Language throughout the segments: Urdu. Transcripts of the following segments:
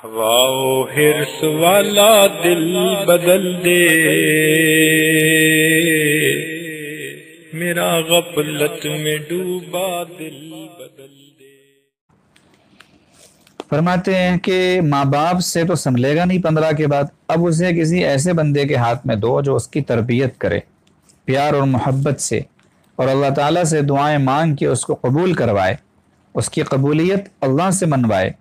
واو ہرس والا دل بدل دے، میرا غفلت میں ڈوبا دل بدل دے۔ فرماتے ہیں کہ ماں باپ سے تو سنبھلے گا نہیں 15 کے بعد، اب اسے کسی ایسے بندے کے ہاتھ میں دو جو اس کی تربیت کرے پیار اور محبت سے، اور اللہ تعالیٰ سے دعائیں مانگ کے اس کو قبول کروائے، اس کی قبولیت اللہ سے منوائے۔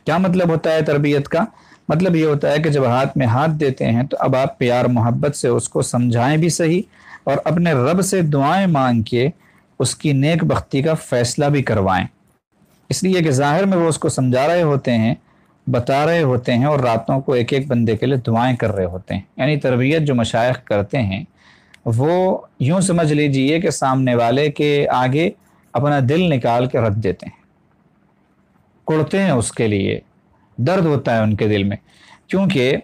کیا مطلب ہوتا ہے تربیت کا؟ مطلب یہ ہوتا ہے کہ جب ہاتھ میں ہاتھ دیتے ہیں تو اب آپ پیار محبت سے اس کو سمجھائیں بھی صحیح، اور اپنے رب سے دعائیں مانگ کے اس کی نیک بختی کا فیصلہ بھی کروائیں، اس لیے کہ ظاہر میں وہ اس کو سمجھا رہے ہوتے ہیں، بتا رہے ہوتے ہیں، اور راتوں کو ایک ایک بندے کے لیے دعائیں کر رہے ہوتے ہیں۔ یعنی تربیت جو مشائخ کرتے ہیں وہ یوں سمجھ لیجئے کہ سامنے والے کے آگے اپنا دل نکال کے رکھ دیتے ہیں، کڑتے ہیں، اس کے لیے درد ہوتا ہے ان کے دل میں، کیونکہ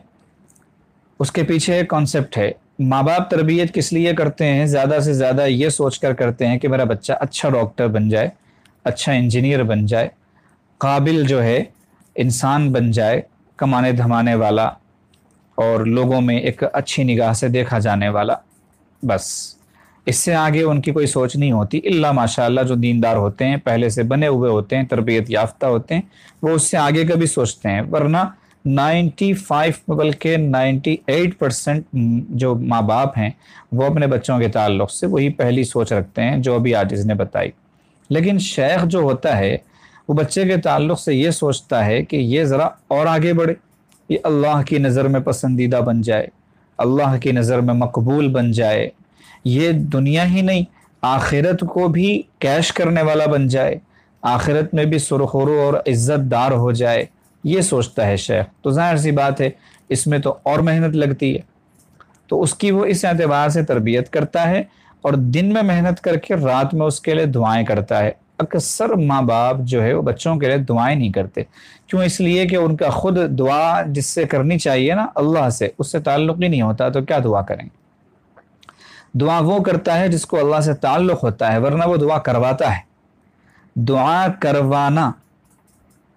اس کے پیچھے ایک کانسیپٹ ہے۔ ماں باپ تربیت کس لیے کرتے ہیں؟ زیادہ سے زیادہ یہ سوچ کر کرتے ہیں کہ میرا بچہ اچھا ڈاکٹر بن جائے، اچھا انجینئر بن جائے، قابل جو ہے انسان بن جائے، کمانے دھمانے والا، اور لوگوں میں ایک اچھی نگاہ سے دیکھا جانے والا۔ بس اس سے آگے ان کی کوئی سوچ نہیں ہوتی، الا ماشاءاللہ جو دیندار ہوتے ہیں، پہلے سے بنے ہوئے ہوتے ہیں، تربیت یافتہ ہوتے ہیں، وہ اس سے آگے کا بھی سوچتے ہیں، ورنہ 95 بلکہ 98% جو ماں باپ ہیں وہ اپنے بچوں کے تعلق سے وہی پہلی سوچ رکھتے ہیں جو ابھی آج اس نے بتائی۔ لیکن شیخ جو ہوتا ہے وہ بچے کے تعلق سے یہ سوچتا ہے کہ یہ ذرا اور آگے بڑھے، یہ اللہ کی نظر میں پسندیدہ بن جائے، اللہ کی نظر میں مقبول بن جائے، یہ دنیا ہی نہیں آخرت کو بھی کیش کرنے والا بن جائے، آخرت میں بھی سرخرو اور عزت دار ہو جائے، یہ سوچتا ہے شیخ۔ تو ظاہر سی بات ہے اس میں تو اور محنت لگتی ہے، تو اس کی وہ اس اعتبار سے تربیت کرتا ہے، اور دن میں محنت کر کے رات میں اس کے لیے دعائیں کرتا ہے۔ اکثر ماں باپ جو ہے وہ بچوں کے لیے دعائیں نہیں کرتے، کیوں؟ اس لیے کہ ان کا خود دعا جس سے کرنی چاہیے نا، اللہ سے، اس سے تعلق ہی نہیں ہوتا، تو کیا دعا کریں؟ دعا وہ کرتا ہے جس کو اللہ سے تعلق ہوتا ہے، ورنہ وہ دعا کرواتا ہے۔ دعا کروانا،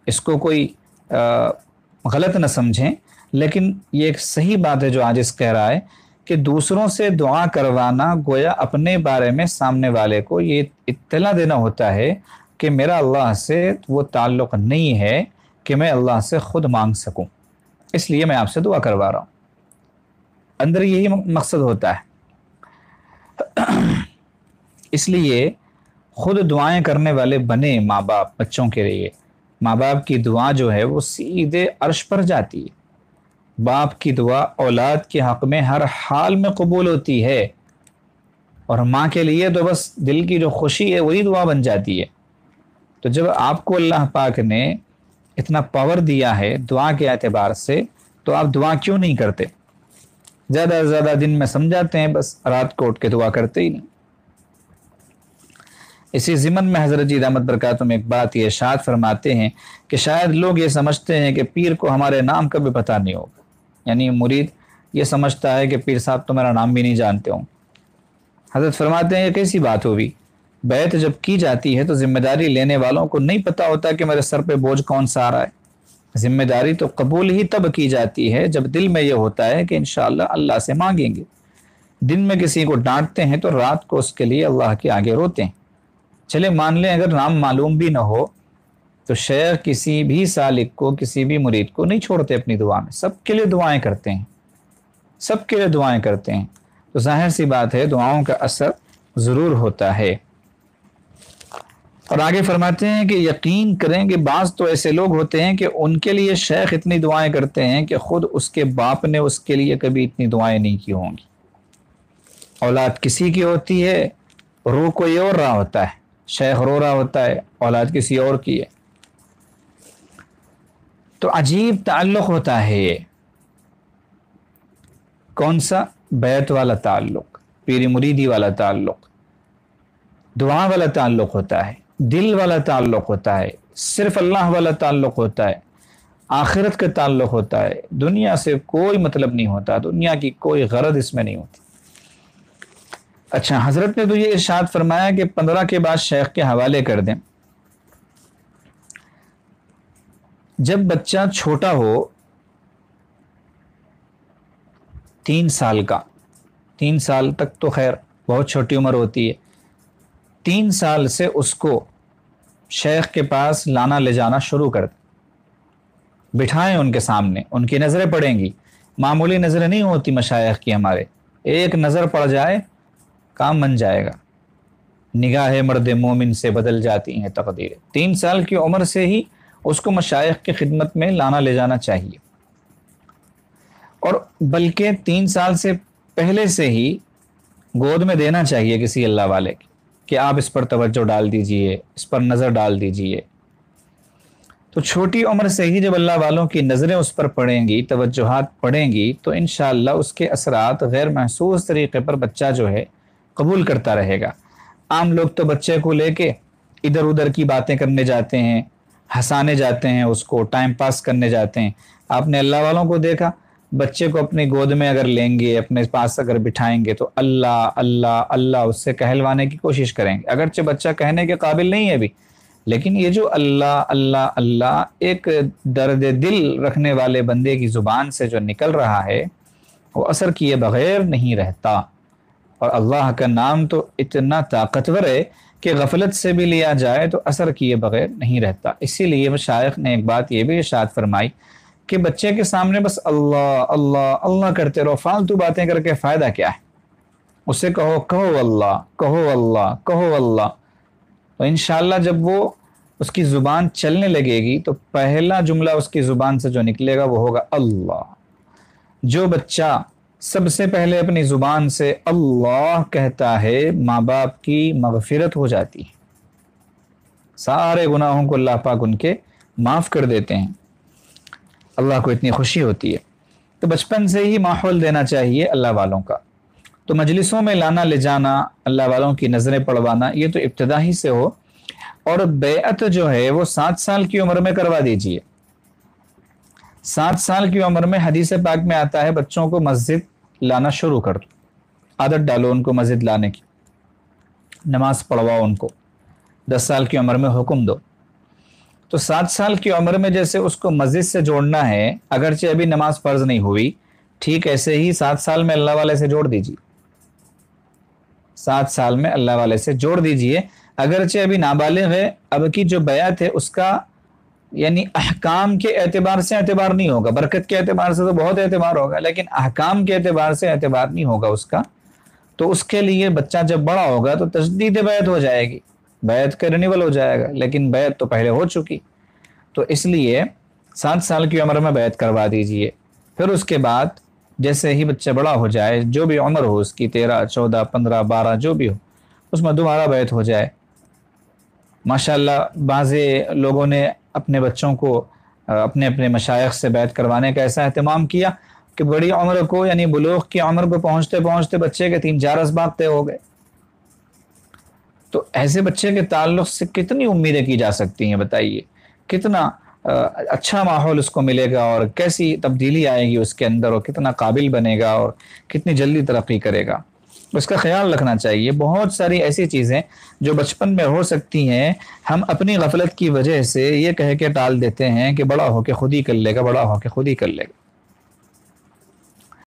اس کو کوئی غلط نہ سمجھیں، لیکن یہ ایک صحیح بات ہے جو عاجز کہہ رہا ہے کہ دوسروں سے دعا کروانا گویا اپنے بارے میں سامنے والے کو یہ اطلاع دینا ہوتا ہے کہ میرا اللہ سے وہ تعلق نہیں ہے کہ میں اللہ سے خود مانگ سکوں، اس لیے میں آپ سے دعا کروا رہا ہوں۔ اندر یہی مقصد ہوتا ہے۔ اس لیے خود دعائیں کرنے والے بنے ماں باپ بچوں کے لیے۔ ماں باپ کی دعا جو ہے وہ سیدھے عرش پر جاتی ہے۔ باپ کی دعا اولاد کے حق میں ہر حال میں قبول ہوتی ہے، اور ماں کے لیے تو بس دل کی جو خوشی ہے وہی دعا بن جاتی ہے۔ تو جب آپ کو اللہ پاک نے اتنا پاور دیا ہے دعا کے اعتبار سے، تو آپ دعا کیوں نہیں کرتے؟ زیادہ سے زیادہ دن میں سمجھاتے ہیں، بس رات کو اٹھ کے دعا کرتے ہی نہیں۔ اسی ضمن میں حضرت جی دامت برکاتہم ایک بات یہ ارشاد فرماتے ہیں کہ شاید لوگ یہ سمجھتے ہیں کہ پیر کو ہمارے نام کا بھی پتہ نہیں ہوگا، یعنی مرید یہ سمجھتا ہے کہ پیر صاحب تو میرا نام بھی نہیں جانتے ہوں۔ حضرت فرماتے ہیں یہ کیسی بات ہوگی؟ بیعت جب کی جاتی ہے تو ذمہ داری لینے والوں کو نہیں پتہ ہوتا کہ میرے سر پہ بوجھ کون سا آ رہا ہے۔ ذمہ داری تو قبول ہی تب کی جاتی ہے جب دل میں یہ ہوتا ہے کہ انشاءاللہ اللہ سے مانگیں گے۔ دن میں کسی کو ڈانٹتے ہیں تو رات کو اس کے لیے اللہ کے آگے روتے ہیں۔ چلے مان لیں اگر نام معلوم بھی نہ ہو تو شیخ کسی بھی سالک کو، کسی بھی مرید کو نہیں چھوڑتے اپنی دعا میں، سب کے لیے دعائیں کرتے ہیں، سب کے لیے دعائیں کرتے ہیں۔ تو ظاہر سی بات ہے دعاؤں کا اثر ضرور ہوتا ہے۔ اور آگے فرماتے ہیں کہ یقین کریں کہ بعض تو ایسے لوگ ہوتے ہیں کہ ان کے لیے شیخ اتنی دعائیں کرتے ہیں کہ خود اس کے باپ نے اس کے لیے کبھی اتنی دعائیں نہیں کی ہوں گی۔ اولاد کسی کی ہوتی ہے، رو کوئی اور رہا ہوتا ہے، شیخ رو رہا ہوتا ہے، اولاد کسی اور کی ہے۔ تو عجیب تعلق ہوتا ہے یہ، کون سا؟ بیعت والا تعلق، پیری مریدی والا تعلق، دعا والا تعلق ہوتا ہے، دل والا تعلق ہوتا ہے، صرف اللہ والا تعلق ہوتا ہے، آخرت کا تعلق ہوتا ہے، دنیا سے کوئی مطلب نہیں ہوتا، دنیا کی کوئی غرض اس میں نہیں ہوتی۔ اچھا، حضرت نے تو یہ ارشاد فرمایا کہ 15 کے بعد شیخ کے حوالے کر دیں۔ جب بچہ چھوٹا ہو 3 سال کا، 3 سال تک تو خیر بہت چھوٹی عمر ہوتی ہے، 3 سال سے اس کو شیخ کے پاس لانا لے جانا شروع کر دیں، بٹھائیں ان کے سامنے، ان کی نظریں پڑیں گی، معمولی نظریں نہیں ہوتی مشائخ کی، ہمارے ایک نظر پڑ جائے کام بن جائے گا، نگاہ مرد مومن سے بدل جاتی ہیں تقدیریں۔ 3 سال کی عمر سے ہی اس کو مشائخ کی خدمت میں لانا لے جانا چاہیے، اور بلکہ 3 سال سے پہلے سے ہی گود میں دینا چاہیے کسی اللہ والے کی کہ آپ اس پر توجہ ڈال دیجئے، اس پر نظر ڈال دیجئے۔ تو چھوٹی عمر سے ہی جب اللہ والوں کی نظریں اس پر پڑیں گی، توجہات پڑیں گی، تو انشاءاللہ اس کے اثرات غیر محسوس طریقے پر بچہ جو ہے قبول کرتا رہے گا۔ عام لوگ تو بچے کو لے کے ادھر ادھر کی باتیں کرنے جاتے ہیں، ہنسانے جاتے ہیں، اس کو ٹائم پاس کرنے جاتے ہیں۔ آپ نے اللہ والوں کو دیکھا، بچے کو اپنی گود میں اگر لیں گے، اپنے پاس اگر بٹھائیں گے تو اللہ اللہ اللہ اس سے کہلوانے کی کوشش کریں گے، اگرچہ بچہ کہنے کے قابل نہیں ہے ابھی، لیکن یہ جو اللہ اللہ اللہ ایک درد دل رکھنے والے بندے کی زبان سے جو نکل رہا ہے وہ اثر کیے بغیر نہیں رہتا۔ اور اللہ کا نام تو اتنا طاقتور ہے کہ غفلت سے بھی لیا جائے تو اثر کیے بغیر نہیں رہتا۔ اسی لیے مشائخ نے ایک بات یہ بھی ارشاد فرمائی کہ بچے کے سامنے بس اللہ اللہ اللہ کرتے رہو، فالتو باتیں کر کے فائدہ کیا ہے؟ اسے کہو کہو اللہ کہو اللہ کہو اللہ، تو انشاءاللہ جب وہ اس کی زبان چلنے لگے گی تو پہلا جملہ اس کی زبان سے جو نکلے گا وہ ہوگا اللہ۔ جو بچہ سب سے پہلے اپنی زبان سے اللہ کہتا ہے، ماں باپ کی مغفرت ہو جاتی ہے، سارے گناہوں کو اللہ پاک ان کے معاف کر دیتے ہیں، اللہ کو اتنی خوشی ہوتی ہے۔ تو بچپن سے ہی ماحول دینا چاہیے اللہ والوں کا۔ تو مجلسوں میں لانا لے جانا، اللہ والوں کی نظریں پڑوانا، یہ تو ابتدا ہی سے ہو، اور بیعت جو ہے وہ 7 سال کی عمر میں کروا دیجئے۔ 7 سال کی عمر میں حدیث پاک میں آتا ہے بچوں کو مسجد لانا شروع کر دو، عادت ڈالو ان کو مسجد لانے کی، نماز پڑھواؤ ان کو، 10 سال کی عمر میں حکم دو۔ تو 7 سال کی عمر میں جیسے اس کو مسجد سے جوڑنا ہے، اگرچہ ابھی نماز فرض نہیں ہوئی، ٹھیک ایسے ہی 7 سال میں اللہ والے سے جوڑ دیجیے، 7 سال میں اللہ والے سے جوڑ دیجئے، اگرچہ ابھی نابالغ ہے، اب کی جو بیعت ہے اس کا یعنی احکام کے اعتبار سے اعتبار نہیں ہوگا، برکت کے اعتبار سے تو بہت اعتبار ہوگا، لیکن احکام کے اعتبار سے اعتبار نہیں ہوگا اس کا۔ تو اس کے لیے بچہ جب بڑا ہوگا تو تجدید بیعت ہو جائے گی، بیعت کا رینیول ہو جائے گا، لیکن بیعت تو پہلے ہو چکی، تو اس لیے 7 سال کی عمر میں بیعت کروا دیجئے۔ پھر اس کے بعد جیسے ہی بچہ بڑا ہو جائے، جو بھی عمر ہو اس کی، 13 14 15 12 جو بھی ہو، اس میں دوبارہ بیعت ہو جائے۔ ماشاءاللہ بعض لوگوں نے اپنے بچوں کو اپنے اپنے مشائخ سے بیعت کروانے کا ایسا اہتمام کیا کہ بڑی عمر کو یعنی بلوغ کی عمر کو پہنچتے پہنچتے بچے کے 3-4 اسباق طے ہو گئے۔ تو ایسے بچے کے تعلق سے کتنی امیدیں کی جا سکتی ہیں، بتائیے کتنا اچھا ماحول اس کو ملے گا، اور کیسی تبدیلی آئے گی اس کے اندر، اور کتنا قابل بنے گا، اور کتنی جلدی ترقی کرے گا۔ اس کا خیال رکھنا چاہیے۔ بہت ساری ایسی چیزیں جو بچپن میں ہو سکتی ہیں، ہم اپنی غفلت کی وجہ سے یہ کہہ کے ٹال دیتے ہیں کہ بڑا ہو کے خود ہی کر لے گا، بڑا ہو کے خود ہی کر لے گا۔